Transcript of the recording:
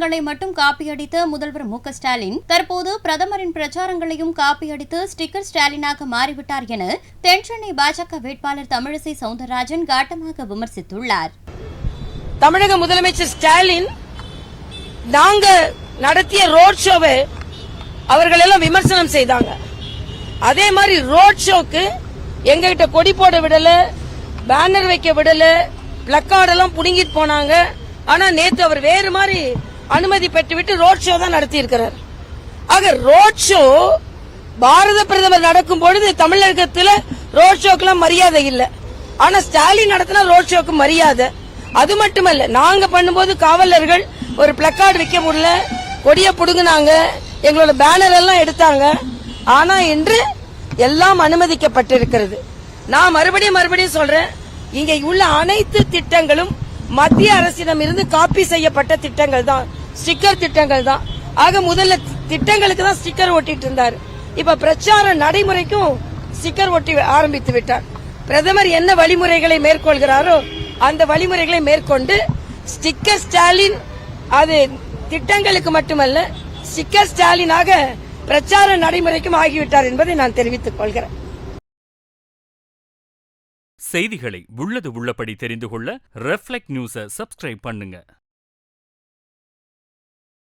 திட்டங்களை மட்டும் காப்பியடித்த முதல்வர் மு.க. ஸ்டாலின் தற்போது பிரதமரின் பிரச்சாரங்களையும் காப்பியடித்து ஸ்டிக்கர் ஸ்டாலினாக மாறிவிட்டார் என தென்சென்னை பாஜக வேட்பாளர் தமிழிசை சவுந்தரராஜன் காட்டமாக விமர்சித்துள்ளார். தமிழக முதலமைச்சர் ஸ்டாலின் நாங்க நடத்திய ரோட் ஷோவை அவர்கள் எல்லாம் விமர்சனம் செய்தாங்க. அதே மாதிரி ரோட் ஷோக்கு எங்ககிட்ட கொடி போட விடல, பேனர் வைக்க விடல, பிளக்கார்ட் எல்லாம் புடுங்கிட்டு போனாங்க. ஆனா நேத்து அவர் வேறு மாதிரி அனுமதி பெற்றுவிட்டு ரோட் ஷோ தான் நடத்தி இருக்கிறார். ஆக ரோட் ஷோ பாரத பிரதமர் நடக்கும் பொழுது தமிழகத்தில் ரோட் ஷோக்கெல்லாம் மரியாதை இல்லை. ஆனா ஸ்டாலின் நடத்தின ரோட் ஷோக்கு மரியாதை. அது மட்டுமல்ல, நாங்க பண்ணும்போது காவலர்கள் ஒரு பிளக்கார்டு வைக்க முடியல, கொடிய புடுங்கினாங்க, எங்களோட பேனர் எல்லாம் எடுத்தாங்க. ஆனா இன்று எல்லாம் அனுமதிக்கப்பட்டிருக்கிறது. நான் மறுபடியும் சொல்றேன், இங்க உள்ள அனைத்து திட்டங்களும் மத்திய அரசிடம் இருந்து காப்பி செய்யப்பட்ட திட்டங்கள் தான், ஸ்டிக்கர் திட்டங்கள் தான். ஆக முதல்ல திட்டங்களுக்கு தான் ஸ்டிக்கர் ஒட்டிட்டு இருந்தார். இப்ப பிரச்சார நடைமுறைக்கும் ஸ்டிக்கர் ஒட்டி ஆரம்பித்து விட்டார். பிரதமர் என்ன வழிமுறைகளை மேற்கொள்கிறாரோ அந்த வழிமுறைகளை மேற்கொண்டு ஸ்டிக்கர் ஸ்டாலின் அது திட்டங்களுக்கு மட்டுமல்ல, ஸ்டிக்கர் ஸ்டாலினாக பிரச்சார நடைமுறைக்கும் ஆகிவிட்டார் என்பதை நான் தெரிவித்துக் கொள்கிறேன். செய்திகளை உள்ளது உள்ளபடி தெரிந்து கொள்ள ரெஃப்ளெக்ட் நியூஸை சப்ஸ்கிரைப் பண்ணுங்க.